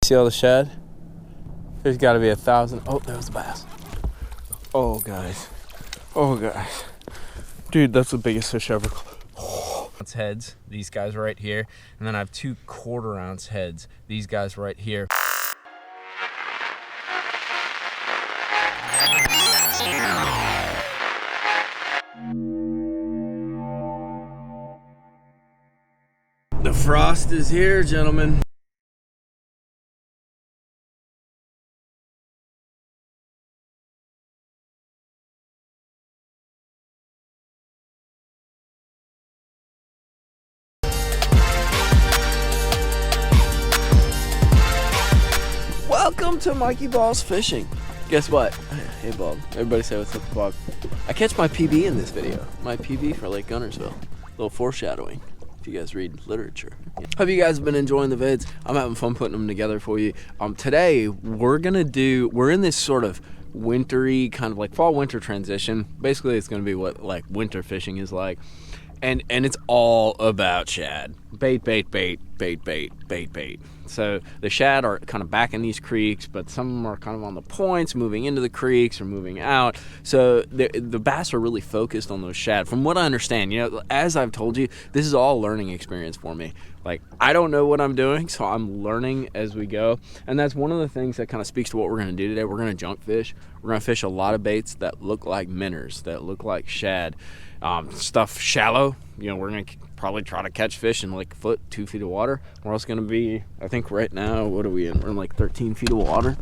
See all the shad? There's got to be 1,000. Oh, there was a bass. Oh, guys. Oh, guys. Dude, that's the biggest fish ever. Ounce heads, these guys right here. And then I have 2 1/4-ounce heads, these guys right here. The frost is here, gentlemen. Welcome to mikeybalzz fishing. Guess what? Hey Bob, everybody say what's up to Bob. I catch my PB in this video. My PB for Lake Guntersville. A little foreshadowing if you guys read literature. Hope you guys have been enjoying the vids. I'm having fun putting them together for you. Today we're in this sort of wintry, kind of like fall winter transition. Basically it's gonna be what like winter fishing is like. And it's all about shad. Bait. So the shad are kind of back in these creeks, but some of them are kind of on the points, moving into the creeks or moving out. So the bass are really focused on those shad. From what I understand, you know, as I've told you, this is all a learning experience for me. Like, I don't know what I'm doing, so I'm learning as we go. And that's one of the things that kind of speaks to what we're gonna do today. We're gonna junk fish. We're gonna fish a lot of baits that look like minnows, that look like shad. Stuff shallow, you know, we're gonna probably try to catch fish in like 1 foot, 2 feet of water. We're also gonna be, I think right now, what are we in? We're in like 13 feet of water.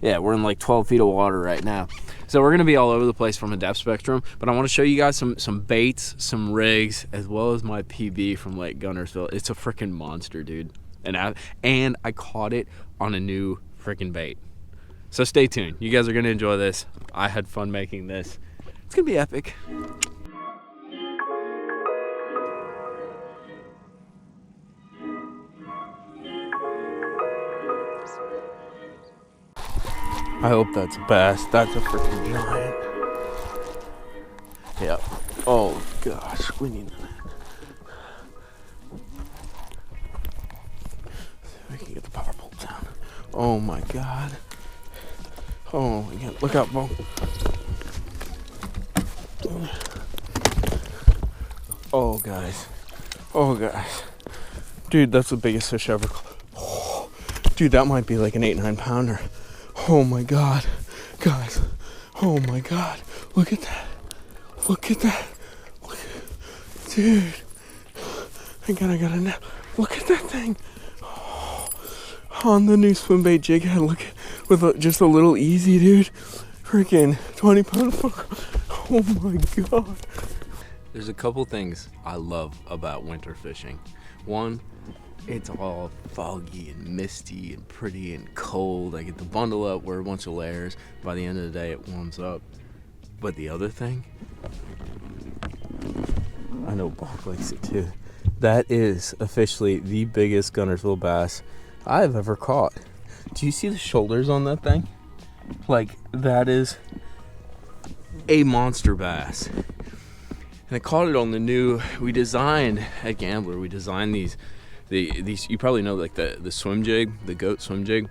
Yeah, we're in like 12 feet of water right now. So we're gonna be all over the place from a depth spectrum, but I wanna show you guys some baits, some rigs, as well as my PB from Lake Guntersville. It's a freaking monster, dude. And I caught it on a new freaking bait. So stay tuned, you guys are gonna enjoy this. I had fun making this. It's gonna be epic. I hope that's a bass. That's a freaking giant. Yeah. Oh gosh, we need that. We can get the power pole down. Oh my god. Oh my god. Look out, Bo. Oh guys. Oh guys. Dude, that's the biggest fish ever. Oh, dude, that might be like an 8-9 pounder. Oh my god. Guys. Oh my god. Look at that. Look at that. Look. Dude. I got a nap. Look at that thing. Oh, on the new swimbait jig head. Look at with just a little easy, dude. Freaking 20-pound hook. Oh my god. There's a couple things I love about winter fishing. One, it's all foggy and misty and pretty and cold. I get to bundle up, wear a bunch of layers. By the end of the day, it warms up. But the other thing, I know Bonk likes it too. That is officially the biggest Guntersville bass I've ever caught. Do you see the shoulders on that thing? Like, that is a monster bass. And I caught it on the new, we designed at Gambler, we designed these, you probably know, like the swim jig, the goat swim jig,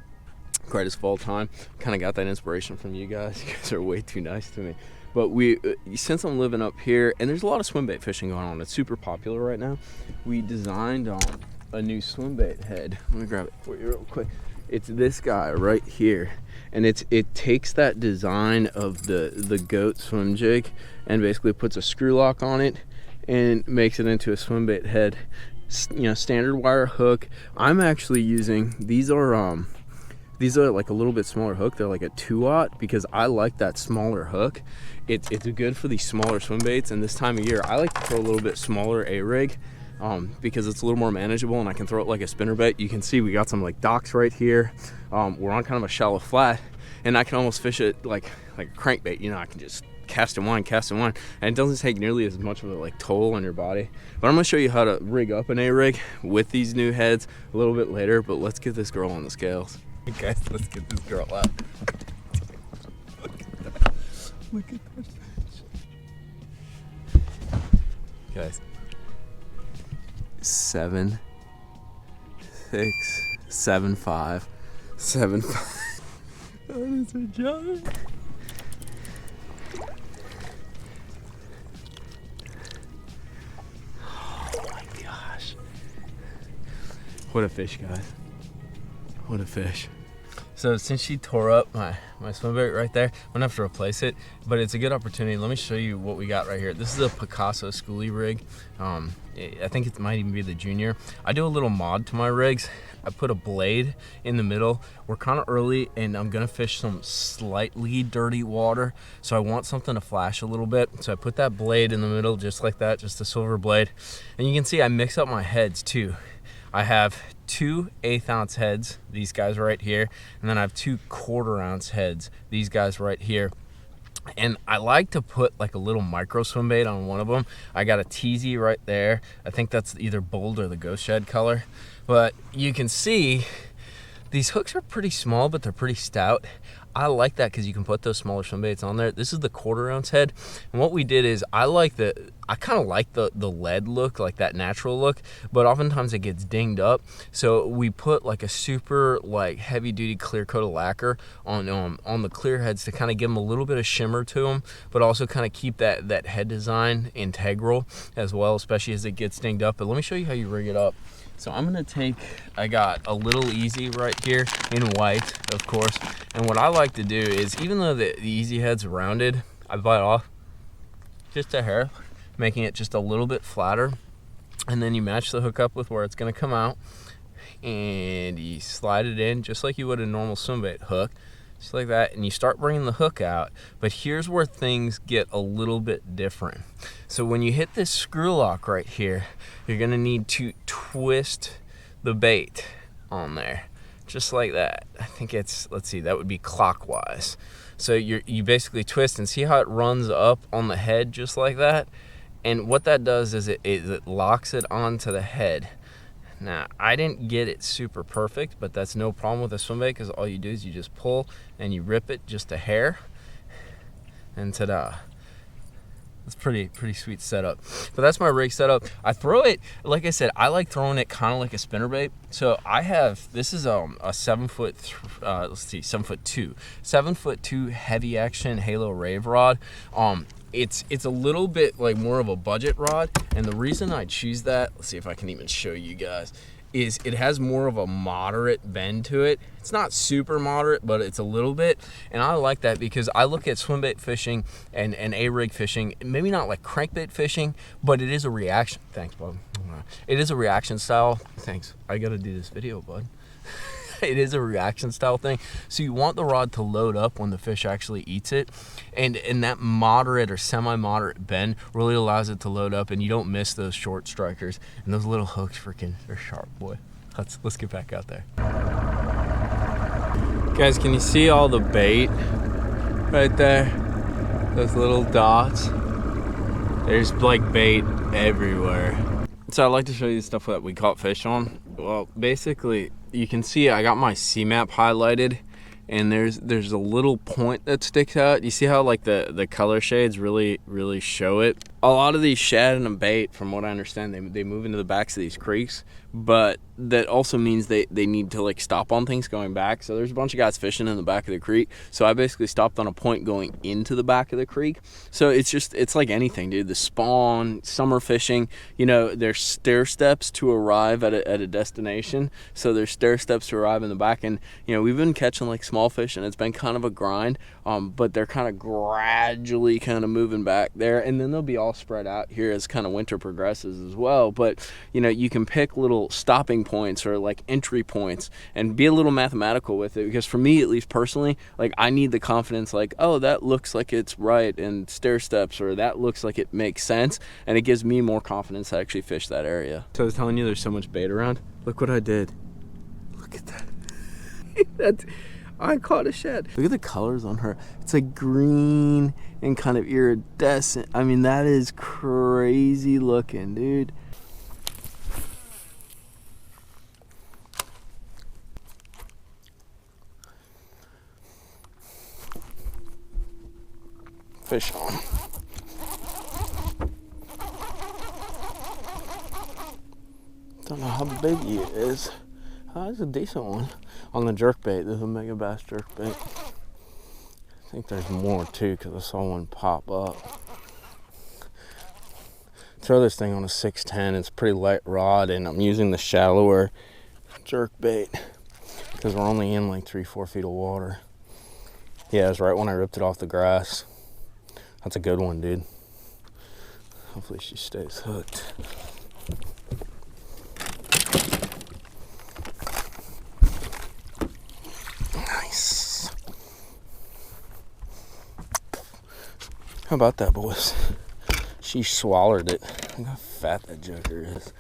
greatest of all time. Kind of got that inspiration from you guys. You guys are way too nice to me. But since I'm living up here, and there's a lot of swimbait fishing going on, it's super popular right now, we designed a new swimbait head. Let me grab it for you real quick. It's this guy right here, and it takes that design of the goat swim jig and basically puts a screw lock on it and makes it into a swimbait head. You know, standard wire hook. I'm actually using these are like a little bit smaller hook. They're like a 2-aught because I like that smaller hook. It's good for these smaller swim baits, and this time of year I like to throw a little bit smaller A-rig because it's a little more manageable and I can throw it like a spinnerbait. You can see we got some like docks right here. We're on kind of a shallow flat, and I can almost fish it like a crankbait. You know, I can just cast and wind, and it doesn't take nearly as much of a like toll on your body. But I'm gonna show you how to rig up an A-rig with these new heads a little bit later. But let's get this girl on the scales. Guys, let's get this girl out. Look at that fish. Guys, 7, 6, 7.5. 7.5. That is a giant. Oh my gosh. What a fish, guys. What a fish. So since she tore up my swim bait right there, I'm gonna have to replace it, but it's a good opportunity. Let me show you what we got right here. This is a Picasso schoolie rig. I think it might even be the junior. I do a little mod to my rigs. I put a blade in the middle. We're kind of early and I'm gonna fish some slightly dirty water, so I want something to flash a little bit. So I put that blade in the middle just like that, just a silver blade. And you can see I mix up my heads too. I have 2 1/8 ounce heads, these guys right here, and then I have 2 1/4 ounce heads, these guys right here. And I like to put like a little micro swim bait on one of them. I got a TZ right there. I think that's either Bold or the Ghost Shed color. But you can see these hooks are pretty small, but they're pretty stout. I like that because you can put those smaller swim baits on there. This is the 1/4 ounce head. And what we did is I kind of like the lead look, like that natural look, but oftentimes it gets dinged up. So we put like a super like heavy duty clear coat of lacquer on the clear heads to kind of give them a little bit of shimmer to them, but also kind of keep that head design integral as well, especially as it gets dinged up. But let me show you how you rig it up. So I'm gonna I got a Little Easy right here in white, of course. And what I like to do is, even though the Easy head's rounded, I bite off just a hair, making it just a little bit flatter. And then you match the hook up with where it's gonna come out, and you slide it in just like you would a normal swimbait hook, just like that, and you start bringing the hook out. But here's where things get a little bit different. So when you hit this screw lock right here, you're gonna need to twist the bait on there, just like that. I think it's, let's see, that would be clockwise. So you basically twist and see how it runs up on the head just like that. And what that does is it locks it onto the head. Now, I didn't get it super perfect, but that's no problem with a swim bait, because all you do is you just pull and you rip it just a hair, and ta-da. It's pretty sweet setup. But that's my rig setup. I throw it, like I said, I like throwing it kind of like a spinnerbait. So I have, this is a 7'2", 7'2" heavy action Halo Rave rod. It's a little bit like more of a budget rod, and the reason I choose that, let's see if I can even show you guys, is it has more of a moderate bend to it. It's not super moderate, but it's a little bit, and I like that because I look at swimbait fishing and A-rig fishing, maybe not like crankbait fishing, but it is a reaction. Thanks, bud. It is a reaction style. Thanks. I gotta do this video, bud. It is a reaction style thing. So you want the rod to load up when the fish actually eats it. And that moderate or semi-moderate bend really allows it to load up, and you don't miss those short strikers. And those little hooks they're sharp, boy. Let's get back out there. Guys, can you see all the bait right there? Those little dots. There's like bait everywhere. So I'd like to show you the stuff that we caught fish on. Well, basically, you can see I got my C-map highlighted, and there's a little point that sticks out. You see how like the color shades really show it? A lot of these shad and bait, from what I understand, they move into the backs of these creeks, but that also means they need to like stop on things going back. So there's a bunch of guys fishing in the back of the creek, so I basically stopped on a point going into the back of the creek. So it's like anything, dude. The spawn, summer fishing, you know, there's stair steps to arrive at a destination. So there's stair steps to arrive in the back, and you know, we've been catching like small fish, and it's been kind of a grind, but they're kind of gradually kind of moving back there, and then they'll be all spread out here as kind of winter progresses as well. But you know, you can pick little stopping points or like entry points and be a little mathematical with it, because for me, at least personally, like I need the confidence, like, oh, that looks like it's right and stair steps, or that looks like it makes sense, and it gives me more confidence to actually fish that area. So I was telling you there's so much bait around. Look what I did. Look at that. I caught a shad. Look at the colors on her. It's like green and kind of iridescent. I mean, that is crazy looking, dude. Fish on. Don't know how big he is. That's a decent one. On the jerkbait, there's a mega bass jerkbait. I think there's more too, because I saw one pop up. Throw this thing on a 610. It's a pretty light rod, and I'm using the shallower jerkbait because we're only in like 3-4 feet of water. Yeah, it was right when I ripped it off the grass. That's a good one, dude. Hopefully she stays hooked. Nice. How about that, boys? She swallowed it. Look how fat that joker is.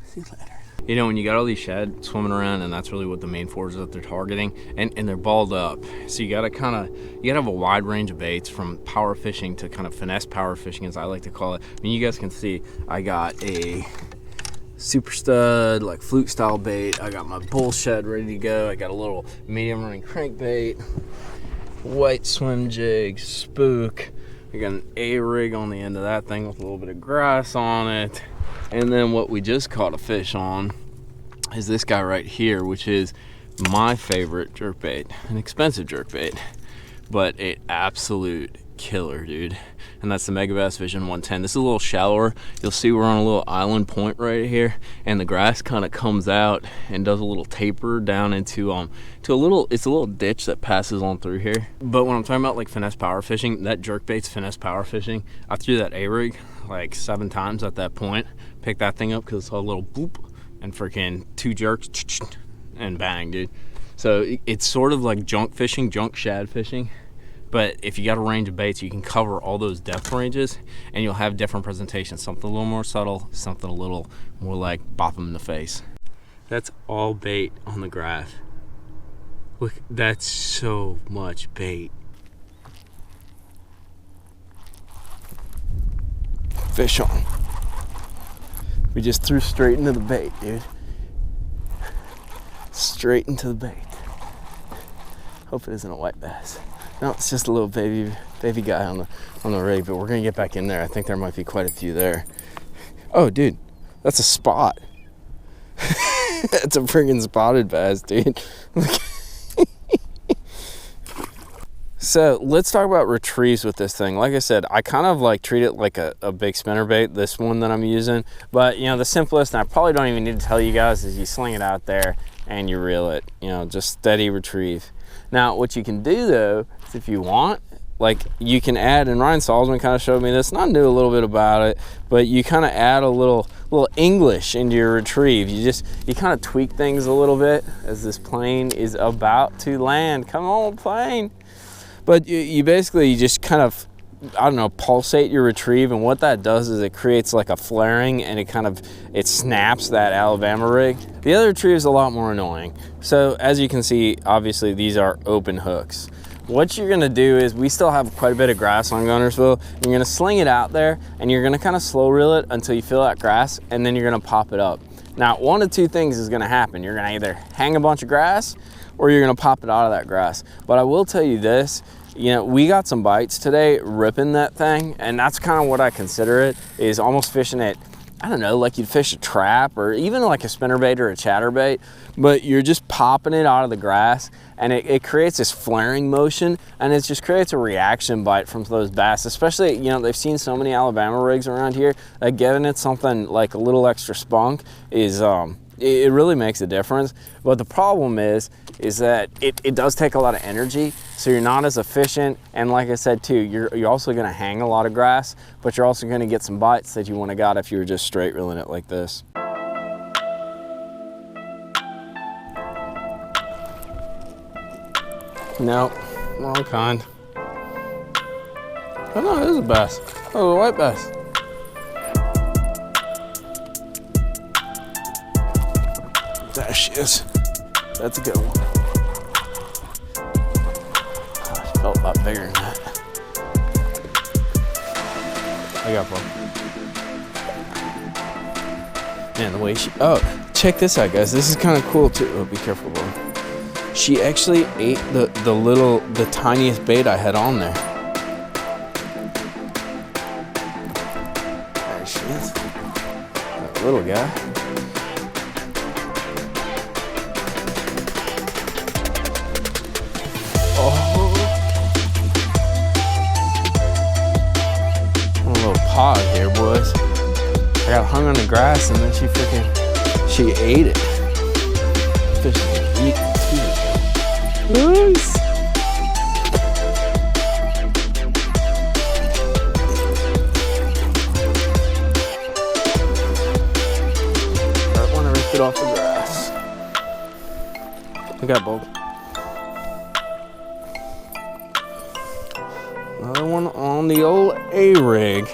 See you later. You know, when you got all these shad swimming around, and that's really what the main force is that they're targeting, and they're balled up. So you gotta have a wide range of baits, from power fishing to kind of finesse power fishing, as I like to call it. I mean, you guys can see I got a super stud, like fluke style bait. I got my bull shad ready to go. I got a little medium running crankbait, white swim jig, spook. I got an A-rig on the end of that thing with a little bit of grass on it. And then what we just caught a fish on is this guy right here, which is my favorite jerkbait. An expensive jerkbait, but an absolute killer, dude. And that's the Megabass Vision 110. This is a little shallower. You'll see we're on a little island point right here, and the grass kind of comes out and does a little taper down into it's a little ditch that passes on through here. But when I'm talking about like finesse power fishing, that jerkbait's finesse power fishing. I threw that A-rig like 7 times at that point. Picked that thing up because it's a little boop and freaking 2 jerks and bang, dude. So it's sort of like junk fishing, junk shad fishing. But if you got a range of baits, you can cover all those depth ranges, and you'll have different presentations. Something a little more subtle, something a little more like bop them in the face. That's all bait on the graph. Look, that's so much bait. Fish on. We just threw straight into the bait, dude. Straight into the bait. Hope it isn't a white bass. No, it's just a little baby guy on the rig, but we're gonna get back in there. I think there might be quite a few there. Oh, dude, that's a spot. That's a friggin' spotted bass, dude. So let's talk about retrieves with this thing. Like I said, I kind of like treat it like a big spinnerbait, this one that I'm using. But you know, the simplest, and I probably don't even need to tell you guys, is you sling it out there and you reel it. You know, just steady retrieve. Now, what you can do though, is if you want, like you can add, and Ryan Salzman kind of showed me this, and I knew a little bit about it, but you kind of add a little English into your retrieve. You kind of tweak things a little bit as this plane is about to land. Come on, plane. But you basically just kind of, I don't know, pulsate your retrieve, and what that does is it creates like a flaring, and it snaps that Alabama rig. The other retrieve is a lot more annoying. So as you can see, obviously these are open hooks. What you're gonna do is, we still have quite a bit of grass on Guntersville. You're gonna sling it out there, and you're gonna kind of slow reel it until you feel that grass, and then you're gonna pop it up. Now, one of two things is gonna happen. You're gonna either hang a bunch of grass, or you're gonna pop it out of that grass. But I will tell you this, you know, we got some bites today ripping that thing, and that's kind of what I consider it, is almost fishing it, I don't know, like you'd fish a trap or even like a spinnerbait or a chatterbait, but you're just popping it out of the grass, and it creates this flaring motion, and it just creates a reaction bite from those bass. Especially, you know, they've seen so many Alabama rigs around here that giving it something like a little extra spunk is, it really makes a difference. But the problem is that it does take a lot of energy, so you're not as efficient. And like I said too, you're also gonna hang a lot of grass, but you're also gonna get some bites that you wouldn't have got if you were just straight reeling it like this. No, wrong kind. Oh no, it is a bass. Oh, a white bass. There she is. That's a good one. Oh, she felt a lot bigger than that. I got one. Man, the way she, oh, check this out, guys. This is kind of cool too. Oh, be careful, bro. She actually ate the tiniest bait I had on there. There she is. That little guy. hog here, boys. I got hung on the grass and then she ate it. Fish is eat too. Nice. Right when I ripped it off the grass. Look at Bob. Another one on the old A-rig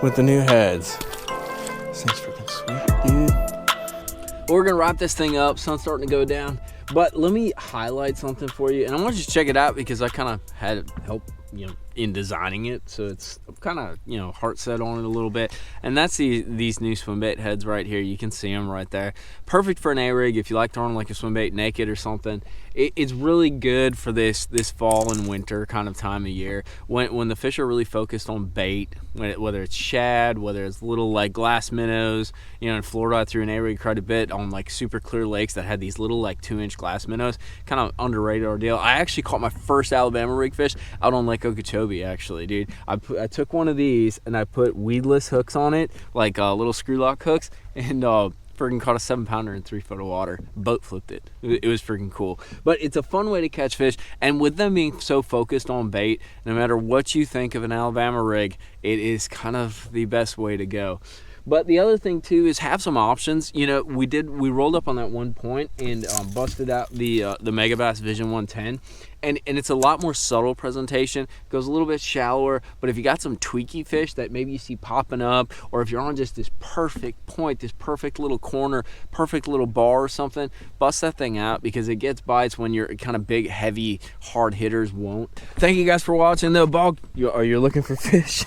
with the new heads. This thing's freaking sweet, dude. We're gonna wrap this thing up. Sun's starting to go down, but let me highlight something for you, and I want you to check it out because I kind of had help, you know, in designing it, so it's kind of, you know, heart set on it a little bit. And that's these new swim bait heads right here. You can see them right there. Perfect for an A-rig if you like throwing like a swim bait naked or something. It's really good for this fall and winter kind of time of year when the fish are really focused on bait, whether it's shad, whether it's little like glass minnows. You know, in Florida I threw an A-rig quite a bit on like super clear lakes that had these little like 2-inch glass minnows. Kind of underrated ordeal. I actually caught my first Alabama rig fish out on Lake Okeechobee, actually, dude. I took one of these and I put weedless hooks on it, like little screw lock hooks, and freaking caught a 7-pounder in 3 foot of water. Boat flipped it. It was freaking cool. But it's a fun way to catch fish, and with them being so focused on bait, no matter what you think of an Alabama rig, it is kind of the best way to go. But the other thing too is have some options. You know, we rolled up on that one point and busted out the Megabass Vision 110, and it's a lot more subtle presentation. Goes a little bit shallower, but if you got some tweaky fish that maybe you see popping up, or if you're on just this perfect point, this perfect little corner, perfect little bar or something, bust that thing out because it gets bites when you're kind of big, heavy, hard hitters won't. Thank you guys for watching though, Bog. Are you looking for fish?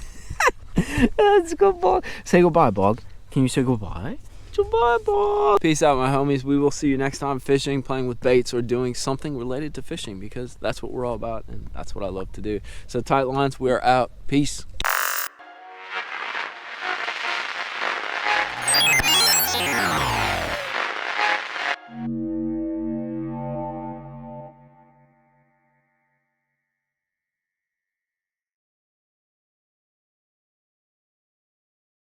Let's go, Bog. Say goodbye, Bog. Can you say goodbye? Goodbye, Bog. Peace out, my homies. We will see you next time fishing, playing with baits, or doing something related to fishing, because that's what we're all about and that's what I love to do. So tight lines, we are out. Peace.